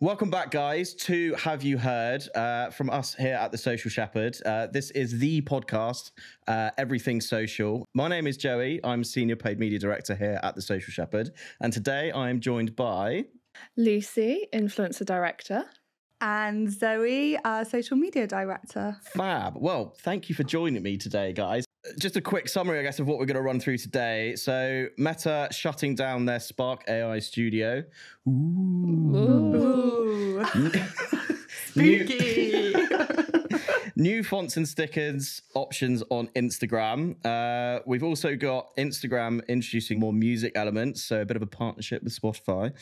Welcome back, guys, to Have You Heard from us here at The Social Shepherd. This is the podcast, Everything Social. My name is Joey. I'm Senior Paid Media Director here at The Social Shepherd. And today I am joined by... Lucy, Influencer Director. And Zoe, Social Media Director. Fab. Well, thank you for joining me today, guys. Just a quick summary, I guess, of what we're going to run through today. So, Meta shutting down their Spark AI studio. Ooh. Spooky. New fonts and stickers options on Instagram. We've also got Instagram introducing more music elements, so a bit of a partnership with Spotify.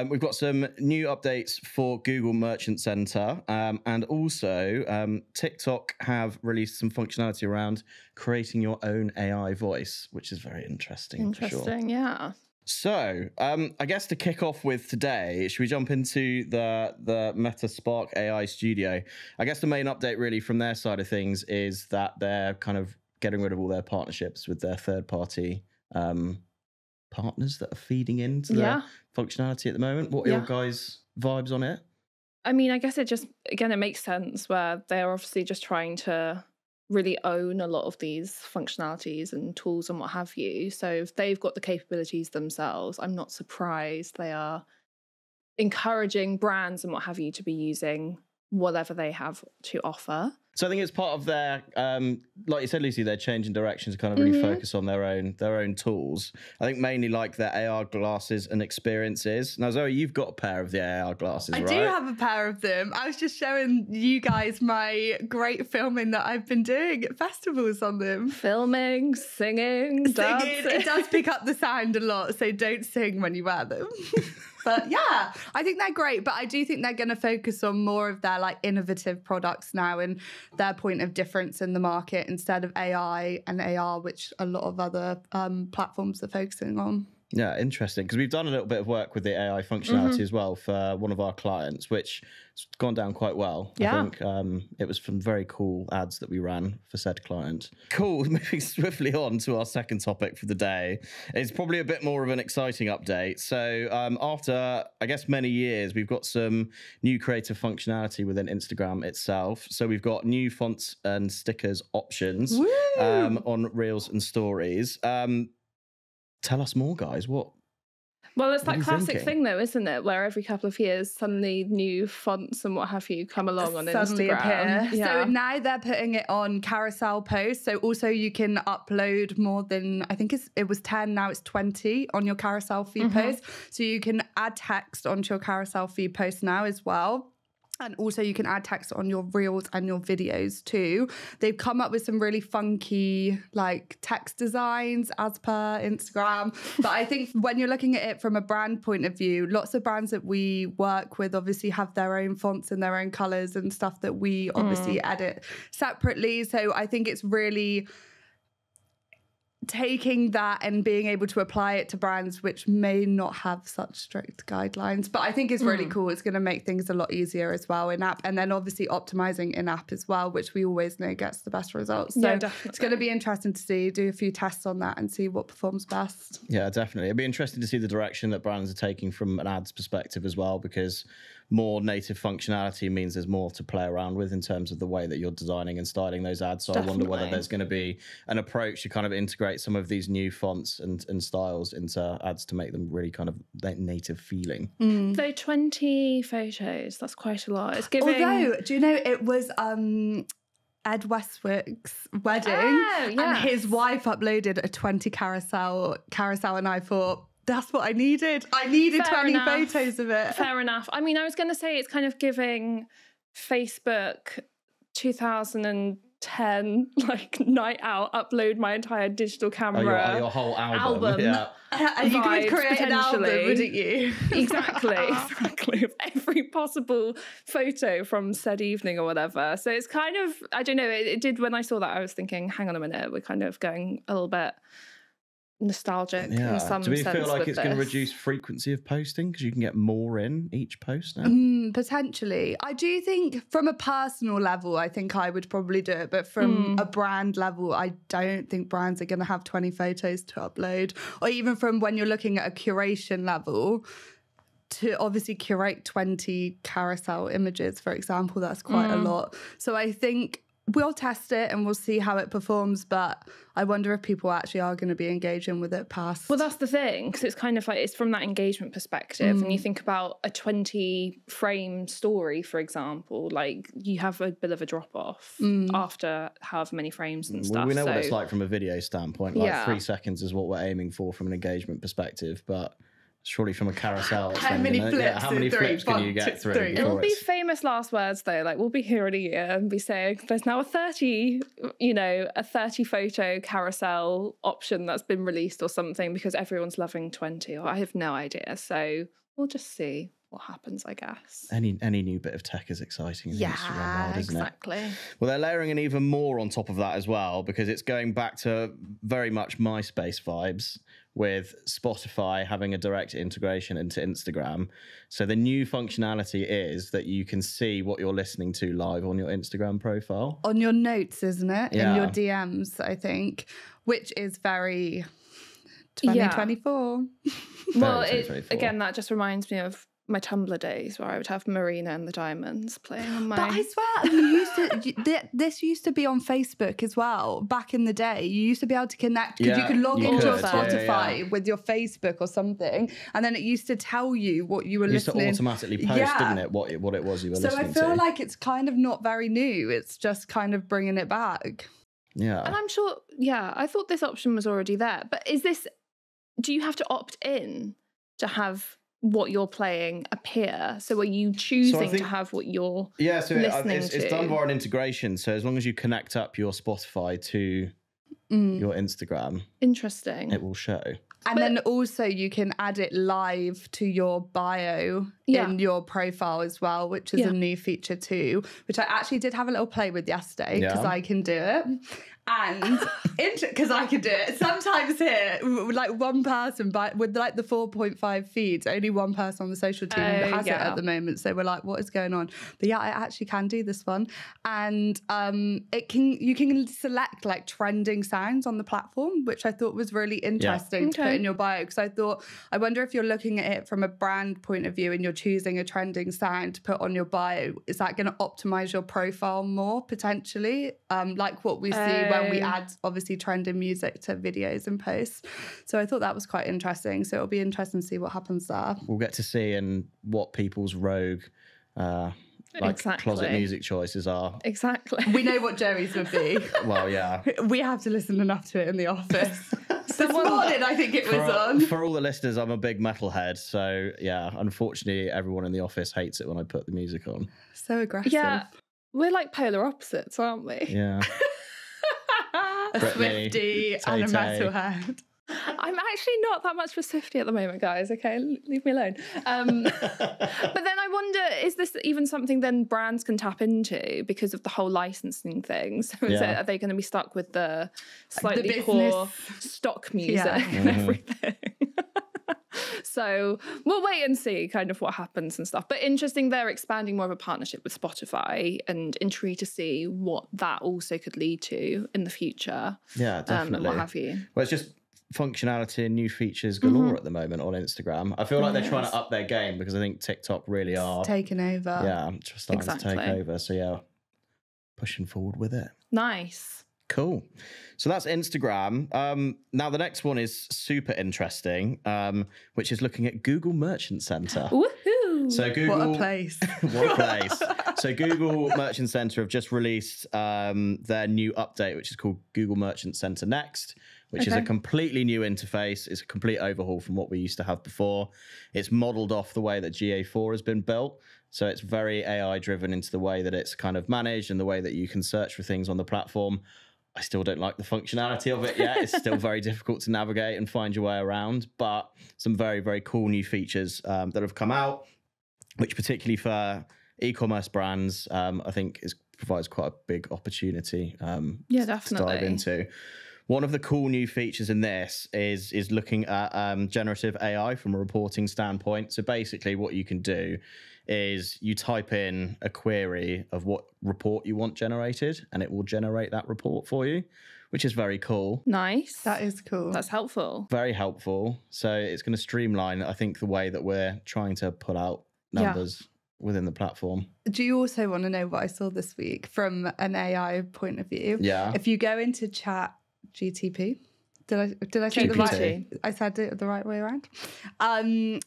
We've got some new updates for Google Merchant Center. And also, TikTok have released some functionality around creating your own AI voice, which is very interesting. Interesting, yeah. So, I guess to kick off with today, should we jump into the Meta Spark AI Studio? I guess the main update really from their side of things is that they're kind of getting rid of all their partnerships with their third-party partners that are feeding into their functionality at the moment. What are your guys' vibes on it? I mean, I guess it just, again, it makes sense where they're obviously just trying to really own a lot of these functionalities and tools and what have you. So if they've got the capabilities themselves, I'm not surprised they are encouraging brands and what have you to be using whatever they have to offer. So I think it's part of their, like you said, Lucy, they're changing direction to kind of really focus on their own tools. I think mainly like their AR glasses and experiences. Now, Zoe, you've got a pair of the AR glasses, right? I do have a pair of them. I was just showing you guys my great filming that I've been doing at festivals on them. Filming, singing, dancing. It does pick up the sound a lot, so don't sing when you wear them. But yeah, I think they're great. But I do think they're going to focus on more of their like innovative products now and their point of difference in the market instead of AI and AR, which a lot of other platforms are focusing on. Yeah, interesting. Because we've done a little bit of work with the AI functionality as well for one of our clients, which has gone down quite well. Yeah. I think it was from very cool ads that we ran for said client. Cool. Moving swiftly on to our second topic for the day. It's probably a bit more of an exciting update. So after, I guess, many years, we've got some new creative functionality within Instagram itself. So we've got new fonts and stickers options on Reels and Stories. Tell us more, guys. Well, it's that classic thing, though, isn't it? Where every couple of years, suddenly new fonts and what have you come along on suddenly Instagram. Appear. So now they're putting it on carousel posts. So also you can upload more than, I think it was 10, now it's 20 on your carousel feed post. So you can add text onto your carousel feed post now as well. And also you can add text on your reels and your videos too. They've come up with some really funky like text designs as per Instagram. But I think when you're looking at it from a brand point of view, lots of brands that we work with obviously have their own fonts and their own colors and stuff that we obviously edit separately. So I think it's really taking that and being able to apply it to brands which may not have such strict guidelines. But I think it's really cool. It's going to make things a lot easier as well in-app. And then obviously optimizing in-app as well, which we always know gets the best results. So it's going to be interesting to see, do a few tests on that and see what performs best. Yeah, definitely. It'd be interesting to see the direction that brands are taking from an ads perspective as well, because more native functionality means there's more to play around with in terms of the way that you're designing and styling those ads. So I wonder whether there's going to be an approach to kind of integrate some of these new fonts and styles into ads to make them really kind of native feeling. So 20 photos, that's quite a lot. It's giving... Although, do you know, it was Ed Westwick's wedding and his wife uploaded a 20 carousel and I thought, that's what I needed. I needed 20 photos of it. Fair enough. I mean, I was going to say it's kind of giving Facebook 2010 like night out, upload my entire digital camera. Your whole album. Yeah. And you could create an album, wouldn't you? Exactly. Of every possible photo from said evening or whatever. So it's kind of, I don't know, it did, when I saw that, I was thinking, hang on a minute, we're kind of going a little bit nostalgic in some sense. Do we feel like it's going to reduce frequency of posting because you can get more in each post now? Potentially. I do think from a personal level, I think I would probably do it. But from a brand level, I don't think brands are going to have 20 photos to upload. Or even from when you're looking at a curation level, to obviously curate 20 carousel images, for example, that's quite a lot. So I think we'll test it and we'll see how it performs, but I wonder if people actually are going to be engaging with it past. Well, that's the thing, because it's kind of like, it's from that engagement perspective. And you think about a 20 frame story, for example, like you have a bit of a drop off after however many frames and stuff. Well, we know what it's like from a video standpoint. Like 3 seconds is what we're aiming for from an engagement perspective, but surely from a carousel, how many flips, how many flips can you get through? It'll be famous last words though. Like we'll be here in a year and be saying there's now a 30 photo carousel option that's been released or something because everyone's loving 20. Or I have no idea. So we'll just see what happens, I guess. Any new bit of tech is exciting in the Instagram world, isn't exactly. it? Well, they're layering in even more on top of that as well, because it's going back to very much MySpace vibes, with Spotify having a direct integration into Instagram. So the new functionality is that you can see what you're listening to live on your Instagram profile. On your notes, isn't it? Yeah. In your DMs, I think, which is very 2024. Well, 2024. again, that just reminds me of my Tumblr days where I would have Marina and the Diamonds playing on my... But I swear, this used to be on Facebook as well. Back in the day, you used to be able to connect because you could log into your Spotify with your Facebook or something, and then it used to tell you what you were listening. It used to automatically post, didn't it, what it was you were listening to. So I feel like it's kind of not very new. It's just kind of bringing it back. Yeah. And I'm sure, I thought this option was already there. But do you have to opt in to have what you're playing appear? So are you choosing to have what you're listening to? It's done via an integration. So as long as you connect up your Spotify to your Instagram, interesting, it will show. And then also you can add it live to your bio in your profile as well, which is a new feature too, which I actually did have a little play with yesterday because I can do it. And because I can do it. Sometimes here, like one person, with like the 4.5 feeds, only one person on the social team has it at the moment. So we're like, what is going on? But yeah, I actually can do this one. And you can select like trending sounds on the platform, which I thought was really interesting to put in your bio. Because I wonder if you're looking at it from a brand point of view and you're choosing a trending sound to put on your bio, is that going to optimize your profile more potentially? Like what we see when we add obviously trending music to videos and posts. So I thought that was quite interesting. So it'll be interesting to see what happens there. We'll get to see in what people's rogue closet music choices are. Exactly. We know what Joey's would be. Well, yeah. We have to listen enough to it in the office. This morning, I think it was on. For all the listeners, I'm a big metalhead. So, yeah, unfortunately, everyone in the office hates it when I put the music on. So aggressive. Yeah, we're like polar opposites, aren't we? Yeah. A Swiftie and a metalhead. I'm actually not that much of a Swiftie at the moment, guys. Okay, leave me alone. But then I wonder, is this even something then brands can tap into because of the whole licensing thing? So are they going to be stuck with the slightly poor stock music and everything? So we'll wait and see kind of what happens and stuff. But interesting, they're expanding more of a partnership with Spotify, and intrigued to see what that also could lead to in the future. Yeah, definitely. And what have you. Well, it's just functionality and new features galore at the moment on Instagram. I feel like they're trying to up their game because I think TikTok really are taking over. Yeah, just starting to take over. So yeah, pushing forward with it. Nice. Cool. So that's Instagram. Now the next one is super interesting, which is looking at Google Merchant Center. Woohoo! So Google, what a place! What a place! So Google Merchant Center have just released their new update, which is called Google Merchant Center Next, which is a completely new interface. It's a complete overhaul from what we used to have before. It's modeled off the way that GA4 has been built. So it's very AI driven into the way that it's kind of managed and the way that you can search for things on the platform. I still don't like the functionality of it yet. It's still very difficult to navigate and find your way around, but some very, very cool new features that have come out, which particularly for e-commerce brands, I think provides quite a big opportunity to dive into. One of the cool new features in this is looking at generative AI from a reporting standpoint. So basically what you can do is you type in a query of what report you want generated and it will generate that report for you, which is very cool. Nice. That is cool. That's helpful. Very helpful. So it's going to streamline, I think, the way that we're trying to put out numbers within the platform. Do you also want to know what I saw this week from an AI point of view? Yeah. If you go into Chat GTP, did I say it the right? I said it the right way around.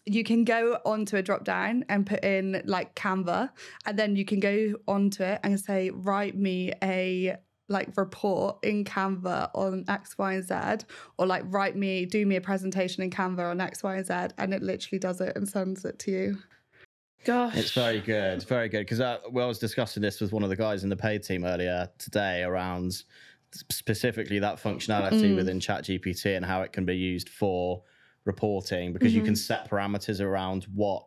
You can go onto a drop down and put in like Canva, and then you can go onto it and say, write me a like report in Canva on X, Y, and Z, or like do me a presentation in Canva on X, Y, and Z, and it literally does it and sends it to you. Gosh. It's very good. It's very good. Because I was discussing this with one of the guys in the paid team earlier today around specifically that functionality within ChatGPT and how it can be used for reporting, because you can set parameters around what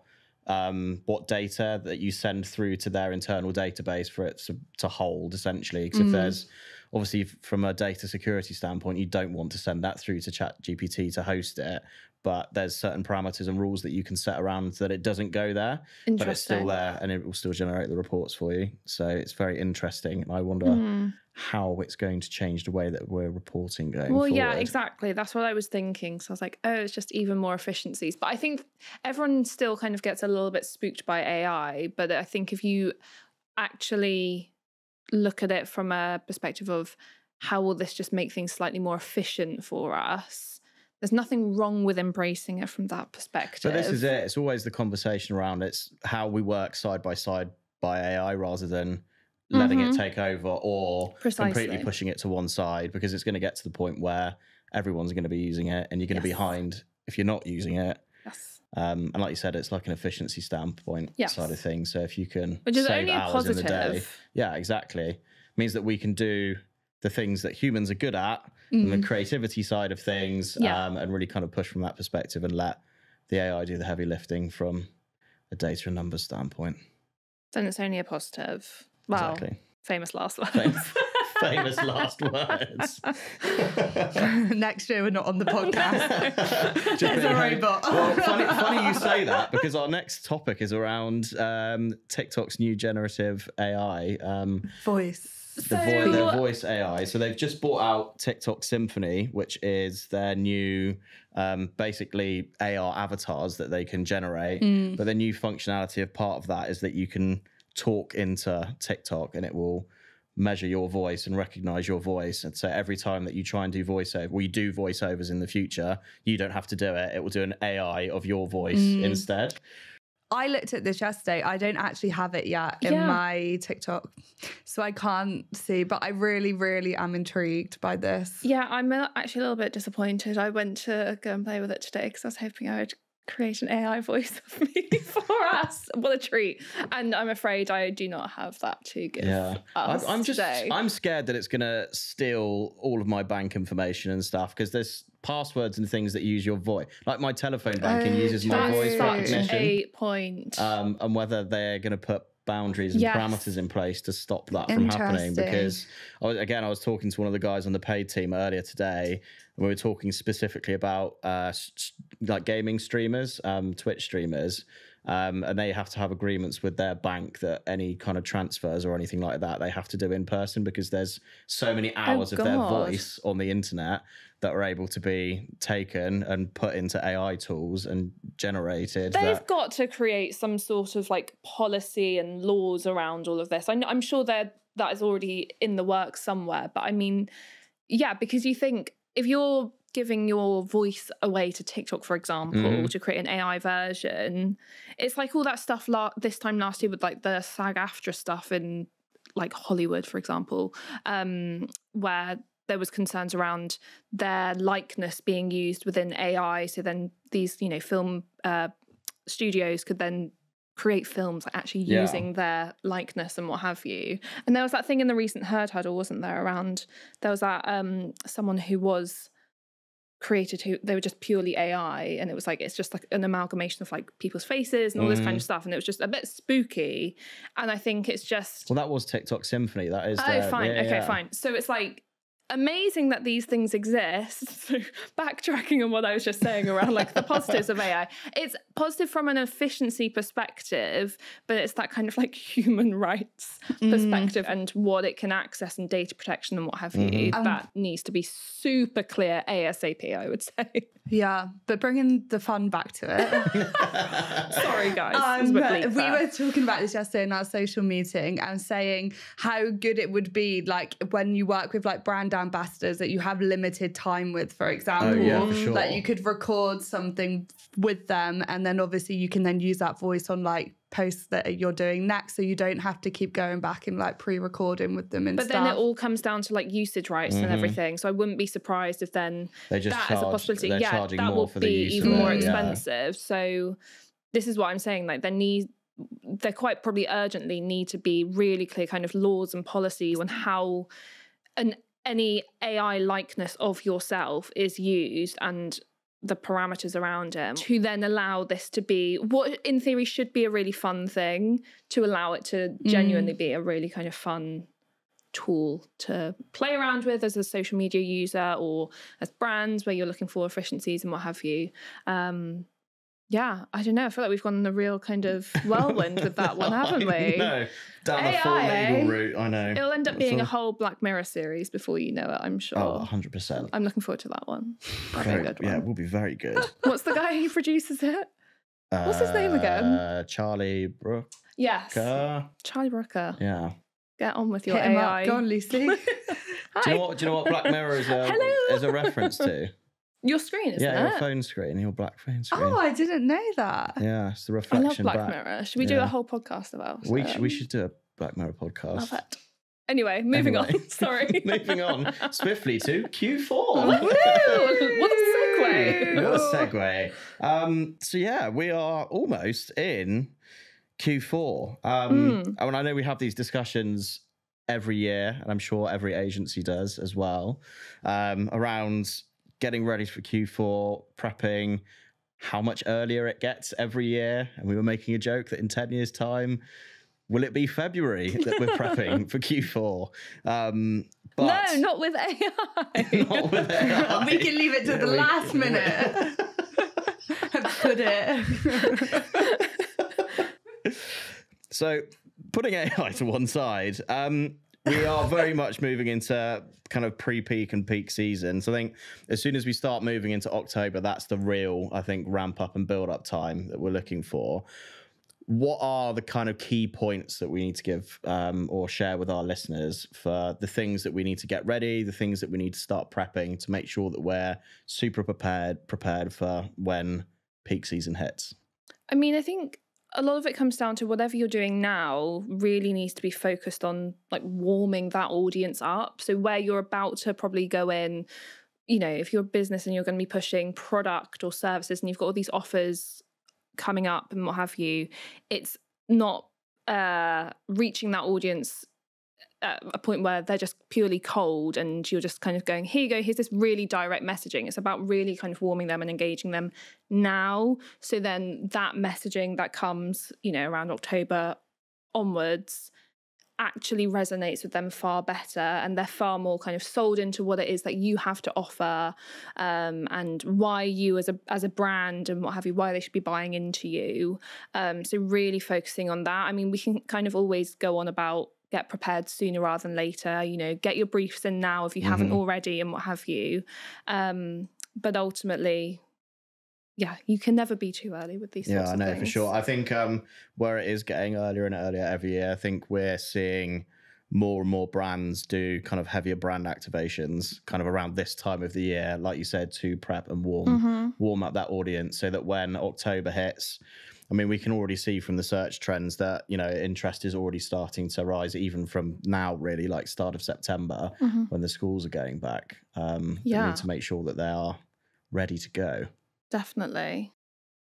data that you send through to their internal database for it to hold, essentially. Because if there's, obviously, from a data security standpoint, you don't want to send that through to ChatGPT to host it. But there's certain parameters and rules that you can set around that it doesn't go there, but it's still there and it will still generate the reports for you. So it's very interesting. And I wonder how it's going to change the way that we're reporting going forward. Yeah, exactly. That's what I was thinking. So I was like, oh, it's just even more efficiencies. But I think everyone still kind of gets a little bit spooked by AI. But I think if you actually look at it from a perspective of how will this just make things slightly more efficient for us, there's nothing wrong with embracing it from that perspective. But this is it. It's always the conversation around it's how we work side by side by AI rather than letting it take over or completely pushing it to one side, because it's going to get to the point where everyone's going to be using it and you're going to be behind if you're not using it. Yes. And like you said, it's like an efficiency standpoint side of things. So if you can save hours in the day, yeah, exactly. It means that we can do the things that humans are good at and the creativity side of things, and really kind of push from that perspective and let the AI do the heavy lifting from a data and numbers standpoint. Then it's only a positive. Wow. Exactly. Famous last words. Famous last words. Next year we're not on the podcast. It's a robot. Well, funny you say that, because our next topic is around TikTok's new generative AI. Voice. The voice AI. So they've just brought out TikTok Symphony, which is their new, basically AR avatars that they can generate. But the new functionality of part of that is that you can talk into TikTok and it will measure your voice and recognize your voice. And so every time that you try and do voiceover, or you do voiceovers in the future, you don't have to do it. It will do an AI of your voice instead. I looked at this yesterday. I don't actually have it yet in my TikTok, so I can't see, but I really, really am intrigued by this. Yeah, I'm actually a little bit disappointed. I went to go and play with it today because I was hoping I would create an AI voice of me for us. What a treat. And I'm afraid I do not have that to give us today. I'm scared that it's going to steal all of my bank information and stuff, because there's passwords and things that use your voice. Like my telephone banking uses my voice recognition. That's a point. And whether they're going to put boundaries and parameters in place to stop that from happening. Because I was talking to one of the guys on the paid team earlier today, and we were talking specifically about like gaming streamers, Twitch streamers, and they have to have agreements with their bank that any kind of transfers or anything like that they have to do in person, because there's so many hours of their voice on the internet that are able to be taken and put into AI tools and generated. They've got to create some sort of like policy and laws around all of this. I'm sure that is already in the works somewhere. But I mean, yeah, because you think if you're giving your voice away to TikTok, for example, to create an AI version, it's like all that stuff this time last year with like the SAG-AFTRA stuff in like Hollywood, for example, where there was concerns around their likeness being used within AI. So then these, film studios could then create films actually using their likeness and what have you. And there was that thing in the recent Herd Huddle, wasn't there, there was that someone who was created who they were just purely AI, and it was like it's just like an amalgamation of like people's faces and all this kind of stuff, and it was just a bit spooky. And I think it's just that was TikTok Symphony. That is fine. Fine. So it's like amazing that these things exist. So backtracking on what I was just saying around like the positives of AI, it's positive from an efficiency perspective, but it's that kind of like human rights perspective and what it can access and data protection and what have you. That needs to be super clear ASAP, I would say. Yeah, but bringing the fun back to it. Sorry, guys. We were talking about this yesterday in our social meeting and saying how good it would be, like when you work with like brand ambassadors that you have limited time with, for example. Oh, yeah, for sure. Like you could record something with them, and then obviously you can then use that voice on like posts that you're doing next, so you don't have to keep going back and like pre-recording with them and but stuff. Then it all comes down to like usage rights and everything, so I wouldn't be surprised if then they just that is a possibility. Yeah, that will for be the even more expensive. So this is what I'm saying, like there quite probably urgently need to be really clear kind of laws and policy on how any AI likeness of yourself is used and the parameters around it, to then allow this to be what in theory should be a really fun thing, to allow it to genuinely be a really kind of fun tool to play around with as a social media user or as brands where you're looking for efficiencies and what have you. Yeah, I don't know. I feel like we've gone on a real kind of whirlwind with that one, haven't we? No, down the full legal route, I know. It'll end up being a whole Black Mirror series before you know it, I'm sure. Oh, 100%. I'm looking forward to that one. That'll be a good one. Yeah, it will be very good. What's the guy who produces it? What's his name again? Charlie Brooker. Yes. Charlie Brooker. Yeah. Get on with your Hit him AI. up. Go on, Lucy. Do you know what Black Mirror is a reference to? Your screen, isn't it? Yeah, your phone screen, your black phone screen. Oh, I didn't know that. Yeah, it's the I reflection love Black back. Mirror. Should we do a whole podcast about it? We should do a Black Mirror podcast. Love it. Anyway, moving on. Sorry. Moving on swiftly to Q4. What a segue. What a segue. So yeah, we are almost in Q4. And I know we have these discussions every year, and I'm sure every agency does as well, around getting ready for Q4, prepping, how much earlier it gets every year. And we were making a joke that in 10 years' time, will it be February that we're prepping for Q4? But no, not with AI. Not with AI. We can leave it to the last minute. Put it. So putting AI to one side, we are very much moving into kind of pre-peak and peak season. So I think as soon as we start moving into October, that's the real, I think, ramp up and build up time that we're looking for. What are the kind of key points that we need to give or share with our listeners for the things that we need to get ready, the things that we need to start prepping to make sure that we're super prepared for when peak season hits? I mean, I think a lot of it comes down to whatever you're doing now really needs to be focused on like warming that audience up. So where you're about to probably go in, you know, if you're a business and you're going to be pushing product or services and you've got all these offers coming up and what have you, it's not reaching that audience at a point where they're just purely cold and you're just kind of going, here you go, here's this really direct messaging. It's about really kind of warming them and engaging them now. So then that messaging that comes, you know, around October onwards actually resonates with them far better, and they're far more kind of sold into what it is that you have to offer, and why you as a brand and what have you, why they should be buying into you. So really focusing on that. I mean, we can kind of always go on about get prepared sooner rather than later, you know, get your briefs in now if you haven't already and what have you. But ultimately, yeah, you can never be too early with these sorts of things. Yeah, I know, for sure. I think where it is getting earlier and earlier every year, I think we're seeing more and more brands do kind of heavier brand activations kind of around this time of the year, like you said, to prep and warm up that audience so that when October hits, I mean, we can already see from the search trends that, you know, interest is already starting to rise even from now, really, like start of September when the schools are going back. We need to make sure that they are ready to go. Definitely.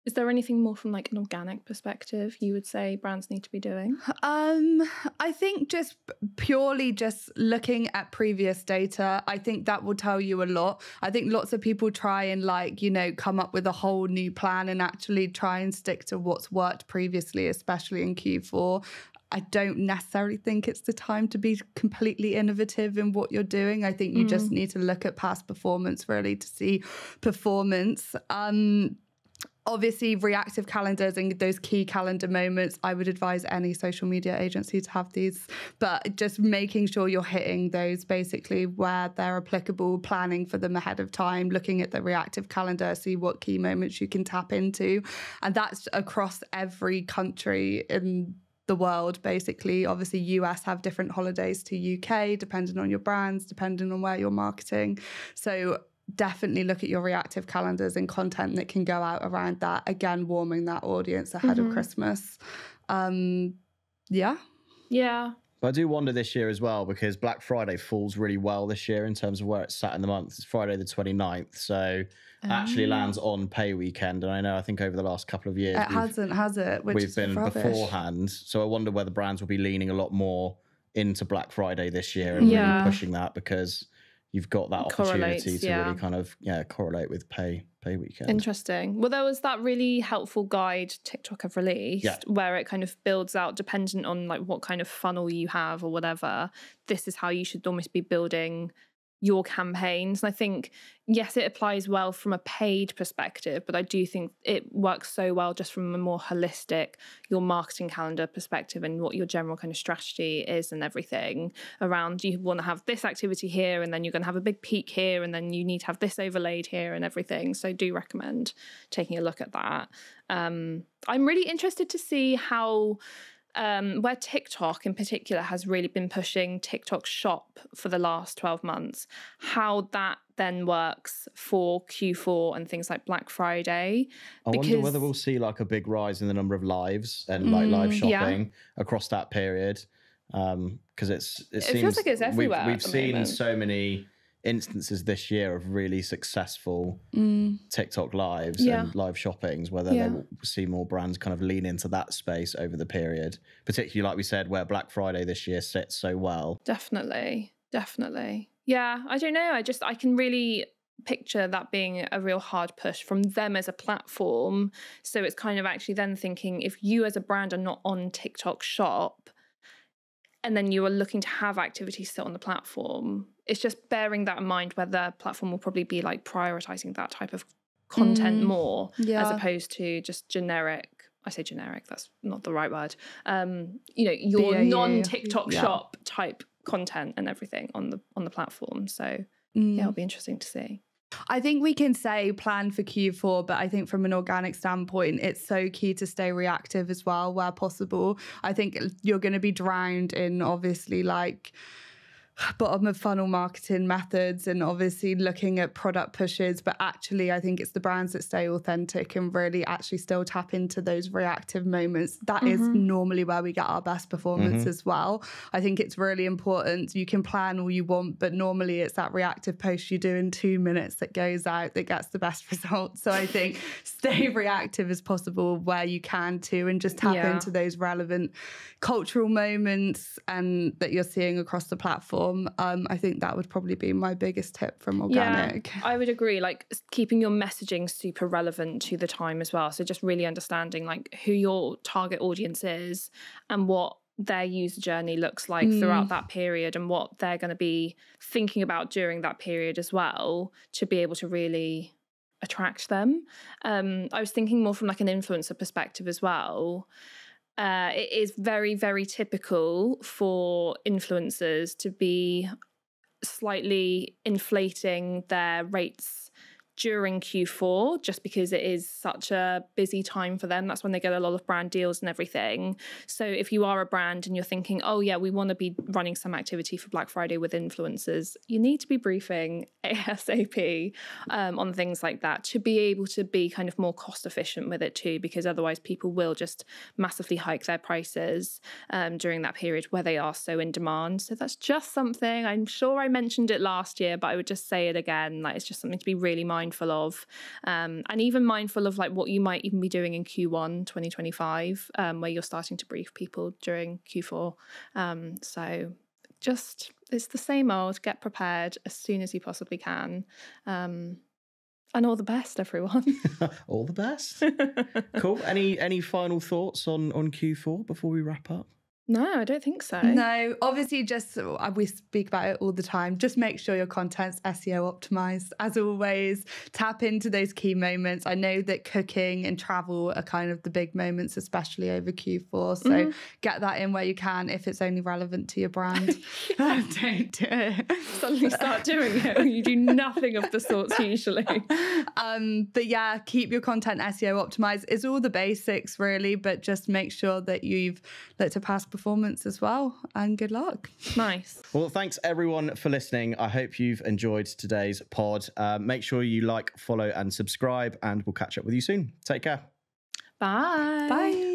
Is there anything more from like an organic perspective you would say brands need to be doing? I think just purely just looking at previous data, I think that will tell you a lot. I think lots of people try and like, you know, come up with a whole new plan and actually try and stick to what's worked previously, especially in Q4. I don't necessarily think it's the time to be completely innovative in what you're doing. I think you just need to look at past performance really to see performance. Obviously, reactive calendars and those key calendar moments, I would advise any social media agency to have these, but just making sure you're hitting those basically where they're applicable, planning for them ahead of time, looking at the reactive calendar, see what key moments you can tap into. And that's across every country in the world, basically. Obviously, US have different holidays to UK, depending on your brands, depending on where you're marketing. So definitely look at your reactive calendars and content that can go out around that. Again, warming that audience ahead of Christmas. Yeah. But I do wonder this year as well, because Black Friday falls really well this year in terms of where it's sat in the month. It's Friday the 29th, so actually lands on pay weekend. And I think over the last couple of years it hasn't, has it? We've been beforehand. So I wonder whether brands will be leaning a lot more into Black Friday this year and really pushing that, because you've got that opportunity to really kind of correlate with pay weekend. Interesting. Well, there was that really helpful guide TikTok have released where it kind of builds out, dependent on like what kind of funnel you have or whatever, this is how you should almost be building your campaigns. And I think, yes, it applies well from a paid perspective, but I do think it works so well just from a more holistic, your marketing calendar perspective and what your general kind of strategy is and everything around. You want to have this activity here, and then you're going to have a big peak here, and then you need to have this overlaid here and everything. So I do recommend taking a look at that. I'm really interested to see how where TikTok in particular has really been pushing TikTok Shop for the last 12 months, how that then works for Q4 and things like Black Friday. I wonder whether we'll see like a big rise in the number of lives and like live shopping across that period. Because it seems feels like it's everywhere. We've seen so many instances this year of really successful TikTok lives and live shoppings, whether they will see more brands kind of lean into that space over the period, particularly like we said, where Black Friday this year sits so well. Definitely. Yeah, I don't know. I can really picture that being a real hard push from them as a platform. So it's kind of actually then thinking, if you as a brand are not on TikTok Shop, and then you are looking to have activities sit on the platform, it's just bearing that in mind, where the platform will probably be like prioritizing that type of content more, as opposed to just generic. I say generic, that's not the right word. Your non-TikTok shop type content and everything on the platform. So it'll be interesting to see. I think we can say plan for Q4, but I think from an organic standpoint, it's so key to stay reactive as well where possible. I think you're going to be drowned in obviously like bottom of funnel marketing methods and obviously looking at product pushes, but actually I think it's the brands that stay authentic and really actually still tap into those reactive moments. That is normally where we get our best performance as well. I think it's really important. You can plan all you want, but normally it's that reactive post you do in 2 minutes that goes out that gets the best results. So I think stay reactive as possible where you can too, and just tap into those relevant cultural moments and that you're seeing across the platform. I think that would probably be my biggest tip from organic. Yeah, I would agree. Like keeping your messaging super relevant to the time as well. So just really understanding like who your target audience is and what their user journey looks like throughout that period and what they're going to be thinking about during that period as well, to be able to really attract them. I was thinking more from like an influencer perspective as well. It is very, very typical for influencers to be slightly inflating their rates during Q4, just because it is such a busy time for them. That's when they get a lot of brand deals and everything. So if you are a brand and you're thinking, oh yeah, we want to be running some activity for Black Friday with influencers, you need to be briefing ASAP on things like that to be able to be kind of more cost efficient with it too, because otherwise people will just massively hike their prices during that period where they are so in demand. So that's just something, I'm sure I mentioned it last year, but I would just say it again, like it's just something to be really mindful mindful of, and even mindful of like what you might even be doing in Q1 2025, where you're starting to brief people during Q4. So just, it's the same old, get prepared as soon as you possibly can. And all the best, everyone. All the best. Cool. Any final thoughts on Q4 before we wrap up? No, I don't think so. No, obviously, just we speak about it all the time. Just make sure your content's SEO optimized. As always, tap into those key moments. I know that cooking and travel are kind of the big moments, especially over Q4. So get that in where you can if it's only relevant to your brand. Don't do it. Suddenly start doing it. You do nothing of the sorts usually. But yeah, keep your content SEO optimized. It's all the basics really, but just make sure that you've looked at past performance as well, and good luck. Nice. Well, thanks everyone for listening. I hope you've enjoyed today's pod. Make sure you like, follow and subscribe, and we'll catch up with you soon. Take care. Bye. Bye.